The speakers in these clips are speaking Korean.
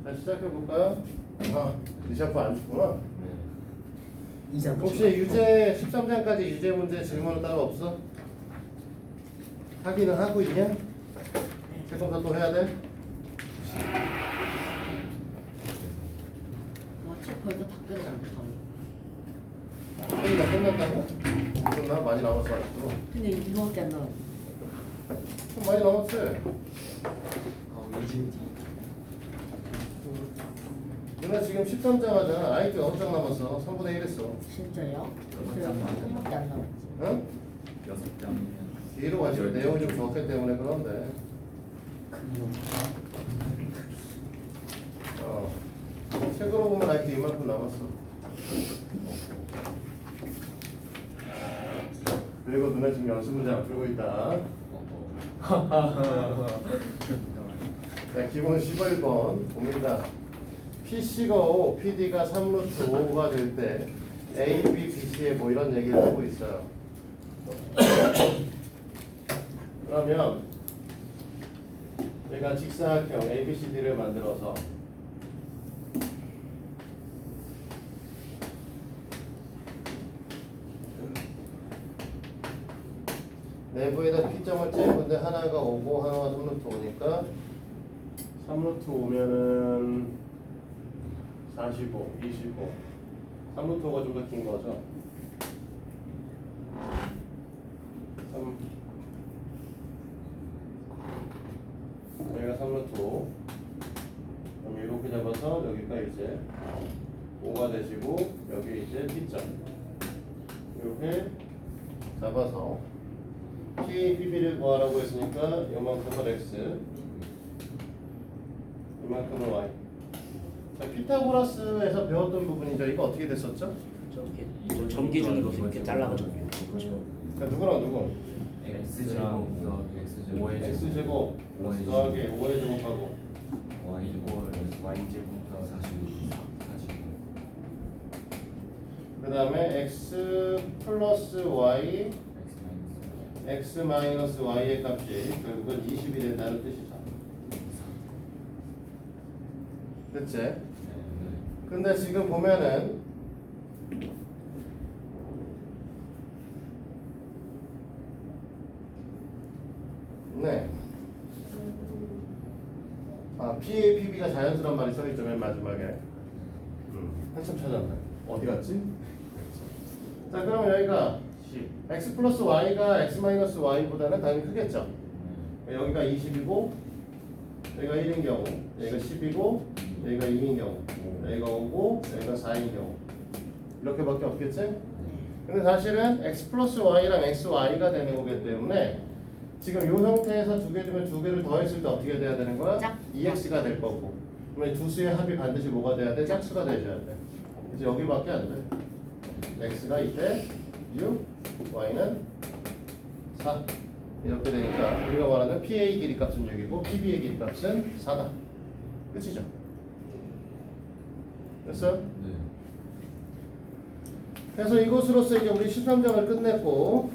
다시 시작해볼까요? 이 샤프 안 죽구나. 이상 혹시 유제 13장까지 유제 문제 질문은 따로 없어? 하기는 하고 있냐? 세검사 또 해야 돼? 책 벌써 다 끝났는데 회의가 끝났다고? 끝나? 많이 남았어 아직도. 근데 이거밖에 안 나와. 좀 많이 남았지? 누나 지금 13장 하잖아. 아이티 어장 남았어. 3분의 1 했어. 진짜요? 그래서 한밖에 안 나왔지. 응? 6장. 뒤로 가지고 내용이 좀 적기 때문에 그런데. 책으로 보면 아이티 이만큼 남았어. 그리고 누나 지금 연습 문제 안 풀고 있다. 자, 기본 11번 봅니다. PC가 5, PD가 3루트 5가 될 때 A, B, B, C에 뭐 이런 얘기를 하고 있어요. 그러면 얘가 직사각형 A, B, C, D를 만들어서 내부에다 P점을 찍은 건데 하나가 5고 하나가 3루트 5니까 3루트 5면은 45, 25 3루트 5가 좀 더 긴 거죠. 3 여기가 3루트 5 그럼 이렇게 잡아서 여기가 이제 5가 되시고 여기 이제 P점 이렇게 잡아서 P, PB를 구하라고 했으니까 이만큼은 X 이만큼은 Y. 자, 피타고라스에서 배웠던 부분이죠. 이거 어떻게 됐었죠? 저렇게 전기줄 이렇게 잘라가지고. 자, 누구랑 누구? X제곱 X제곱 5의 X제곱 더하기 5의 제곱하고 Y제곱 44 그 다음에 X 플러스 Y X 마이너스 Y의 값이 결국은 20이 된다는 뜻이죠. 그치? 근데 지금 보면은 네. PA, PB가 자연스러운 말이 써있죠. 맨 마지막에. 한참 찾았네. 어디 갔지? 자, 그러면 여기가 X 플러스 Y가 X 마이너스 Y보다는 당연히 크겠죠. 여기가 20이고 여기가 1인 경우, 여기가 10이고 여기가 2인 경우, 여기가 5고 여기가 4인 경우 이렇게밖에 없겠지? 근데 사실은 X 플러스 Y랑 XY가 되는 거기 때문에 지금 이 형태에서 두 개 중에 두 개를 더했을 때 어떻게 돼야 되는 거야? 짝. 2x가 될 거고 그러면 두 수의 합이 반드시 뭐가 돼야 돼? 짝수가 되셔야 돼. 이제 여기밖에 안 돼. x가 이때 6, y는 4 이렇게 되니까 우리가 말하는 PA 길이 값은 6이고 PB의 길이 값은 4다. 끝이죠? 됐어요? 그래서 이것으로서 이제 우리 13장을 끝냈고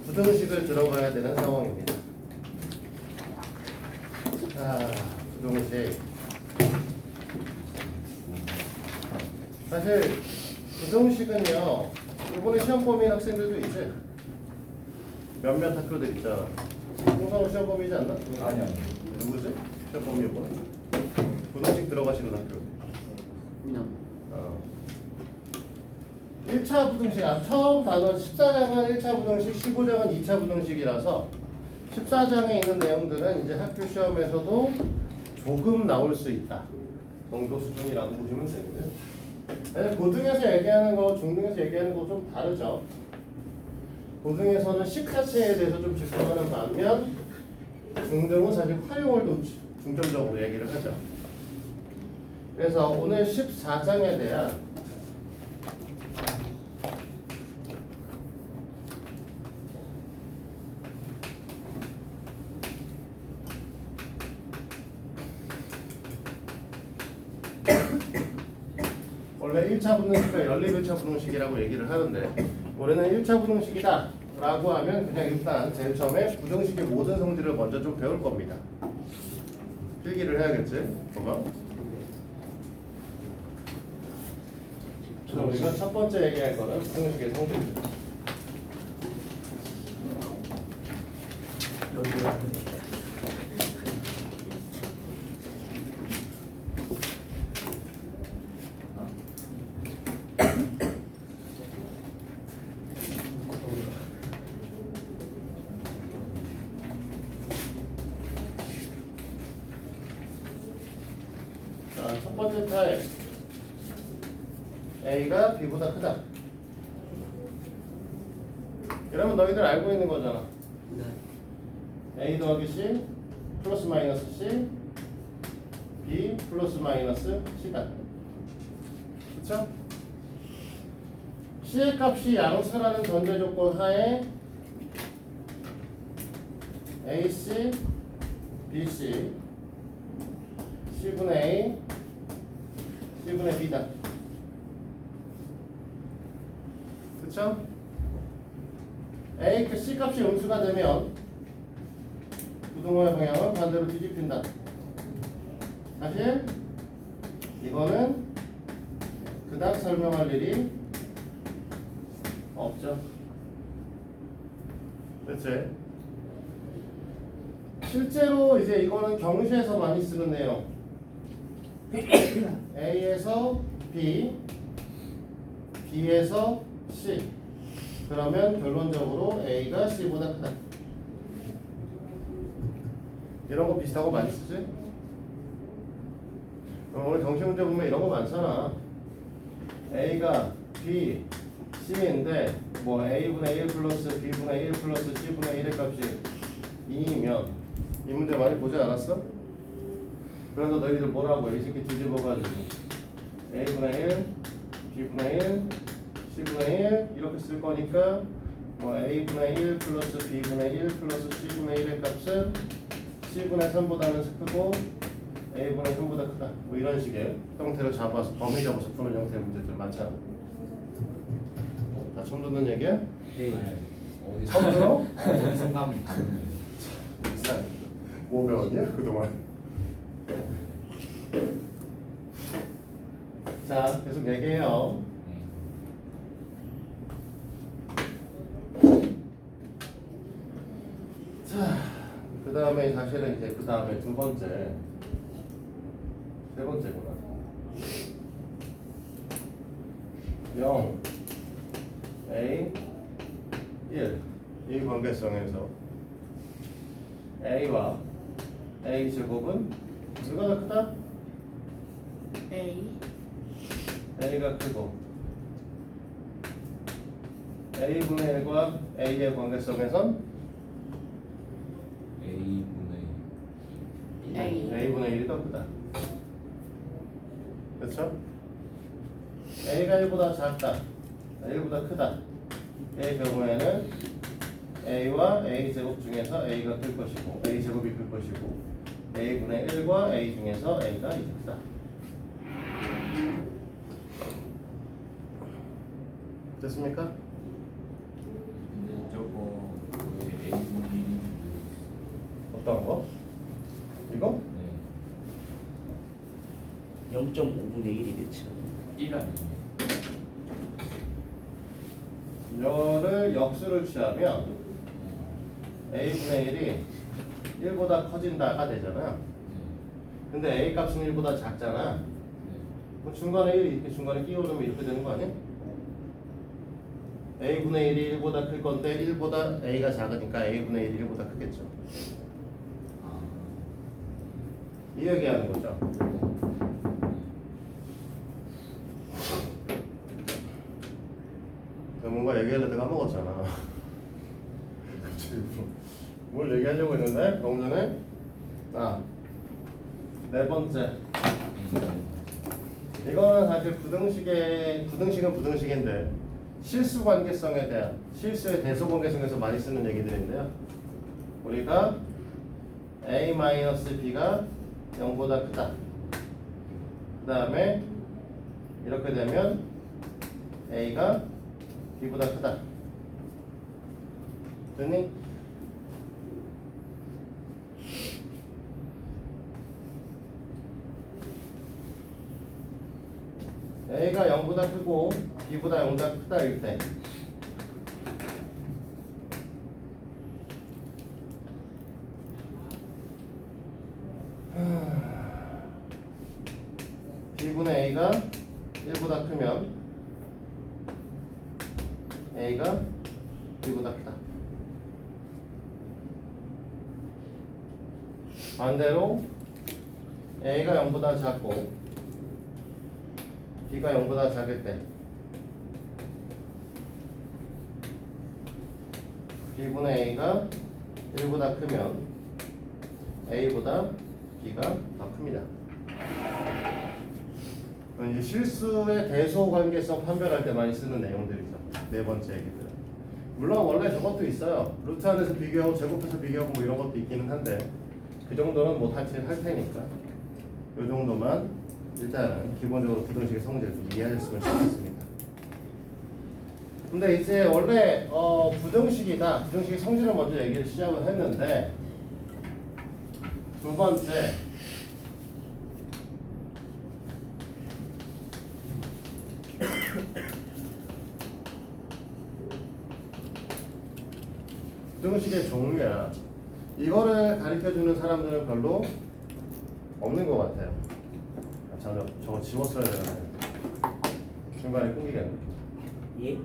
부등식을 들어가야 되는 상황입니다. 자, 부등식. 사실 부등식은요, 이번에 시험 범위인 학생들도 있지. 몇몇 학교들 있잖아. 홍상호 시험 범위이지 않나? 아니야. 누구지? 시험 범위 이번에? 부등식 들어가시는 학교. 그냥 1차 부등식, 처음 단원 14장은 1차 부등식, 15장은 2차 부등식이라서 14장에 있는 내용들은 이제 학교 시험에서도 조금 나올 수 있다 정도 수준이라고 보시면 되고요. 고등에서 얘기하는 거, 중등에서 얘기하는 거 좀 다르죠. 고등에서는 식 자체에 대해서 좀 집중하는 반면 중등은 사실 활용을 좀 중점적으로 얘기를 하죠. 그래서 오늘 14장에 대한 원래 1차 부등식과 연립 1차 부등식이라고 얘기를 하는데 우리는 1차 부등식이다 라고 하면 그냥 일단 제일 처음에 부등식의 모든 성질을 먼저 좀 배울 겁니다. 필기를 해야겠지? 봐봐. 그럼 우리가 첫 번째 얘기할 거는 부등식의 성질. 자, 첫 번째 타입. A가 B보다 크다. 이러면 너희들 알고 있는 거잖아. A 더하기 C 플러스 마이너스 C B 플러스 마이너스 C다. 그쵸? C의 값이 양수라는 전제 조건 하에 AC, BC, C분의 A, C분의 B다. 그쵸? A 그 C 값이 음수가 되면 부등호의 방향은 반대로 뒤집힌다. 사실 이거는 그닥 설명할 일이 없죠. 그치? 실제로 이제 이거는 경시에서 많이 쓰는 내용. A에서 B, B에서 C. 그러면 결론적으로 A가 C보다 크다. 이런 거 비슷하고 많이 쓰지? 오늘 경시 문제 보면 이런 거 많잖아. A가 B, C인데 뭐 A분의 1 플러스 B분의 1 플러스 C분의 1의 값이 2이면 이 문제 많이 보지 않았어? 그래서 너희들 뭐라고 이 새끼 뒤집어가지고 A분의 1, B분의 1, C분의 1 이렇게 쓸 거니까 뭐 A분의 1 플러스 B분의 1 플러스 C분의 1의 값은 C분의 3보다는 크고 A분의 3보다 크다. 뭐 이런 식의 형태를 잡아서 범위 잡아서 푸는 형태의 문제들 많잖아. 다 처음 듣는 얘기야? 어디 처음 들어? 어디 성감이 다른 뭐 배웠냐 그동안? 자 계속 얘기해요. 자, 그 다음에 사실은 이제 그 다음에 두 번째, 세 번째구나. 0, A, 1. 이 관계성에서 A와 A 제곱은 누가 더 크다? A A가 크고 A분의 1과 A의 관계성에선 A분의 1이 더 크다. 그렇죠? A가 1보다 작다. 1보다 크다. 의 경우에는 A와 A 제곱 중에서 A가 클 것이고 A 제곱이 클 것이고 A분의 1과 A 중에서 A가 크다. 됐습니까? 근데 저거 A분이 어떤 거? 이거? 네 0.5분의 1이 됐죠. 1 아니에요? 이거를 역수를 취하면 A분의 1이 1보다 커진다가 되잖아. 근데 A 값은 1보다 작잖아. 뭐 중간에 1이 이렇게 중간에 끼워주면 이렇게 되는 거 아니야? A분의 1이 1보다 클 건데 1보다 A가 작으니까 A분의 1이 1보다 크겠죠. 이 얘기하는 거죠. 뭔가 얘기하려다 까먹었잖아. 그치? 뭘 얘기하려고 했는데 너무 전에 네 번째. 이거는 사실 부등식은 부등식인데 실수 관계성에 대한 실수의 대소 관계성에서 많이 쓰는 얘기들인데요. 우리가 A-B가 0보다 크다. 그 다음에 이렇게 되면 A가 B보다 크다. 됐니? A가 0보다 크고 B보다 0보다 크다일 때 B분의 A가 1보다 크면 A가 B보다 크다. 반대로 A가 0보다 작고 B가 0보다 작을 때 B분의 A가 1보다 크면 A보다 B가 더 큽니다. 이제 실수의 대소 관계성 판별할 때 많이 쓰는 내용들이죠. 네 번째 얘기들. 물론 원래 저것도 있어요. 루트 안에서 비교하고 제곱해서 비교하고 뭐 이런 것도 있기는 한데 그 정도는 할 테니까 이 정도만 일단은 기본적으로 부등식의 성질을 좀 이해하셨으면 좋겠습니다. 근데 이제 원래 부등식이다. 부등식의 성질을 먼저 얘기를 시작을 했는데 두 번째 부등식의 종류야. 이거를 가르쳐주는 사람들은 별로 없는 것 같아요. 저거 지웠어야 되나? 중간에 끊기겠네. 예?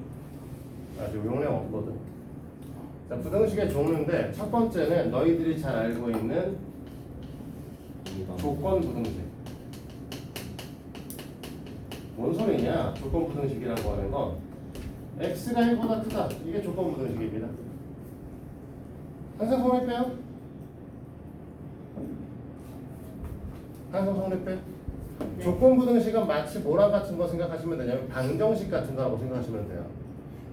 아직 용량 없거든. 자, 부등식의 종류인데 첫 번째는 너희들이 잘 알고 있는 조건 부등식. 뭔 소리냐? 조건 부등식이라고 하는 건 x가 1보다 크다. 이게 조건 부등식입니다. 항상 성립해요? 항상 성립해? 조건 부등식은 마치 뭐랑 같은 거 생각하시면 되냐면 방정식 같은 거라고 생각하시면 돼요.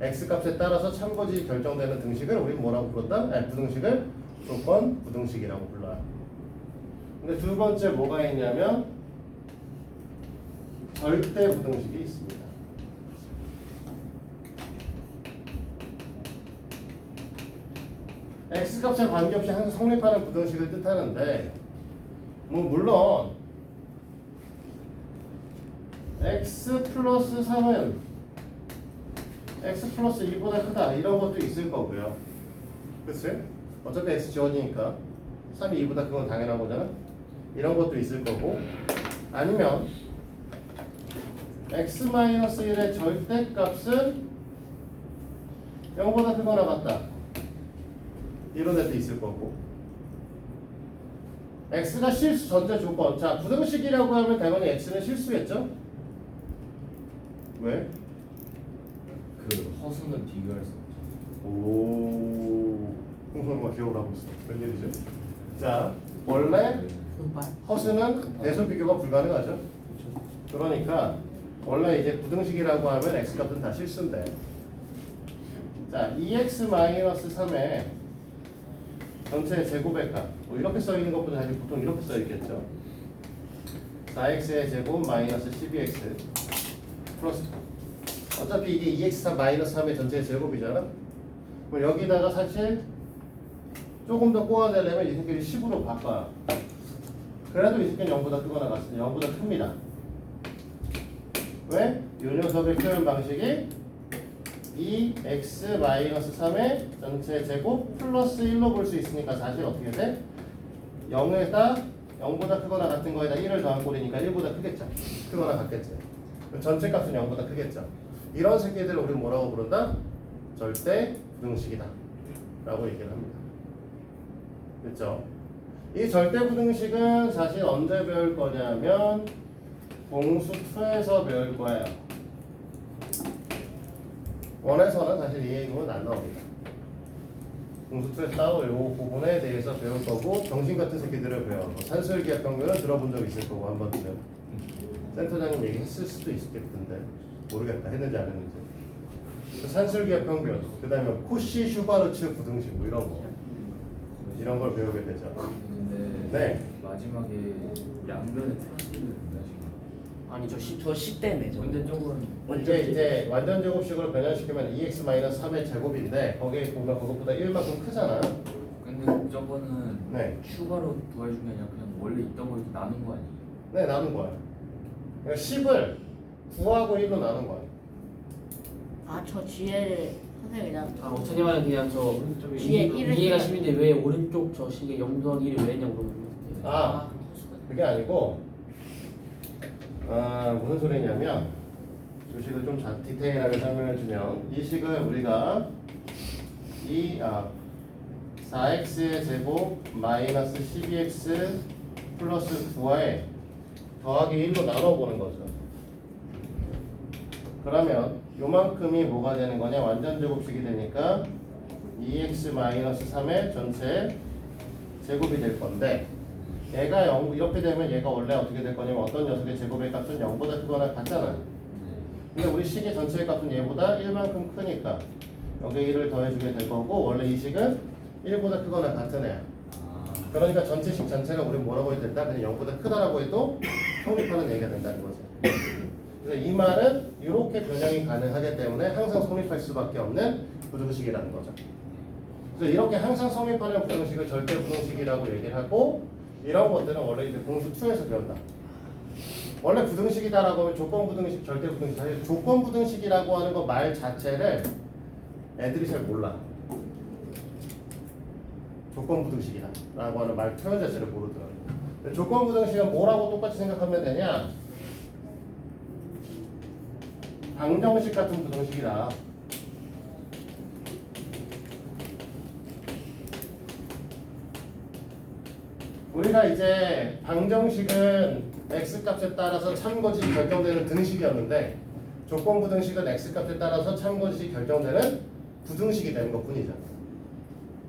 x 값에 따라서 참고지 결정되는 등식을 우리 뭐라고 부른다? 부등식을 조건 부등식이라고 불러요. 근데 두 번째 뭐가 있냐면 절대 부등식이 있습니다. x값에 관계없이 항상 성립하는 부등식을 뜻하는데 뭐 물론 x 플러스 3은 x 플러스 2보다 크다 이런 것도 있을 거고요. 그치? 어차피 x 지워지니까 3이 2보다 큰 건 당연한 거잖아. 이런 것도 있을 거고 아니면 x-1의 절대값은 0보다 크거나 같다 이런 애도 있을 거고 x가 실수 전제 조건. 자, 부등식이라고 하면 당연히 x는 실수겠죠? 왜? 그 허수는 비교할 수 없죠. 오, 홍성우가 기억을 하고 있어. 웬일이죠? 자, 원래 허수는 대소 비교가 불가능하죠? 그러니까 원래 이제 부등식이라고 하면 x값은 다 실수인데 자, 2x-3의 전체 제곱의 값 뭐 이렇게 써있는 것보다 사실 보통 이렇게 써있겠죠. 4x의 제곱 마이너스 12x 플러스 어차피 이게 2x3 마이너스 3의 전체 제곱이잖아. 그럼 여기다가 사실 조금 더 꼬아내려면 이 새끼를 10으로 바꿔요. 그래도 이 새끼는 0보다 크거나 같습니다. 0보다 큽니다. 왜? 이 녀석의 표현 방식이 2x-3의 전체 제곱 플러스 1로 볼 수 있으니까 사실 어떻게 돼? 0에다 0보다 크거나 같은 거에다 1을 더한 꼴이니까 1보다 크겠죠. 크거나 같겠죠. 전체 값은 0보다 크겠죠. 이런 새끼들을 우리는 뭐라고 부른다? 절대 부등식이다 라고 얘기를 합니다. 그렇죠? 이 절대 부등식은 사실 언제 배울 거냐면 공수 2에서 배울 거예요. 원에서는 사실 이 얘기는 안 나옵니다. 공수 2에서 따로 요 부분에 대해서 배울 거고 정신 같은 새끼들을 배워. 산술기압 평균은 들어본 적 있을 거고 한 번쯤 센터장님 얘기했을 수도 있겠던데 모르겠다. 했는지 안 했는지. 산술기압 평균, 그 다음에 코시 슈바르츠 부등식 뭐 이런 걸 배우게 되죠. 근데 네. 마지막에 양변에 플러스를 된다시고. 아니 저 10 때문에 저. 근데 조금 이제 완전 제곱식으로 변환시키면 2x-3의 제곱인데 거기에 보면 그것보다 1만큼 크잖아. 근데 저거는 네. 추가로 더해준 게 아니라 그냥 원래 있던 걸 이렇게 나눈 거 아니에요? 네, 나눈 거야. 그러니까 10을 9하고 1로 나눈 거야. 아, 저 뒤에 선생님이랑 아 어떻게 말하면 그냥 저 뒤에 1을 이해가 심인데 왜 오른쪽 저 식에 0 더하기 1이 왜 했냐고 물어보는 아, 그게 아니고 무슨 소리냐면 주식을 좀 디테일하게 설명해 주면 이 식을 우리가 4x의 제곱 마이너스 12x 플러스 9에 더하기 1로 나눠보는 거죠. 그러면 요만큼이 뭐가 되는 거냐? 완전 제곱식이 되니까 2x 마이너스 3의 전체 제곱이 될 건데 얘가 0 이렇게 되면 얘가 원래 어떻게 될 거냐면 어떤 녀석의 제곱의 값은 0보다 크거나 같잖아요. 근데 우리 식의 전체의 값은 얘보다 1만큼 크니까 여기 1을 더해주게 될 거고 원래 이 식은 1보다 크거나 같은 애야. 그러니까 전체식 전체가 우리 뭐라고 해야 된다? 그냥 0보다 크다라고 해도 성립하는 얘기가 된다는 거죠. 그래서 이 말은 이렇게 변형이 가능하기 때문에 항상 성립할 수밖에 없는 부등식이라는 거죠. 그래서 이렇게 항상 성립하는 부등식을 절대 부등식이라고 얘기를 하고 이런 것들은 원래 이제 공수 2에서 배운다. 원래 부등식이다라고 하면 조건 부등식, 절대 부등식. 사실 조건 부등식이라고 하는 거 말 자체를 애들이 잘 몰라. 조건 부등식이다라고 하는 말 표현 자체를 모르더라고. 조건 부등식은 뭐라고 똑같이 생각하면 되냐? 방정식 같은 부등식이다. 우리가 이제 방정식은 x값에 따라서 참고지이 결정되는 등식이었는데 조건 부등식은 x값에 따라서 참고지이 결정되는 부등식이 되는 것뿐이죠.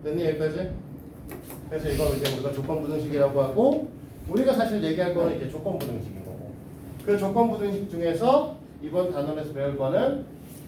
됐니 여기까지? 그래서 이걸 이제 우리가 조건 부등식이라고 하고 우리가 사실 얘기할 거는 이제 조건 부등식인 거고 그 조건 부등식 중에서 이번 단원에서 배울 거는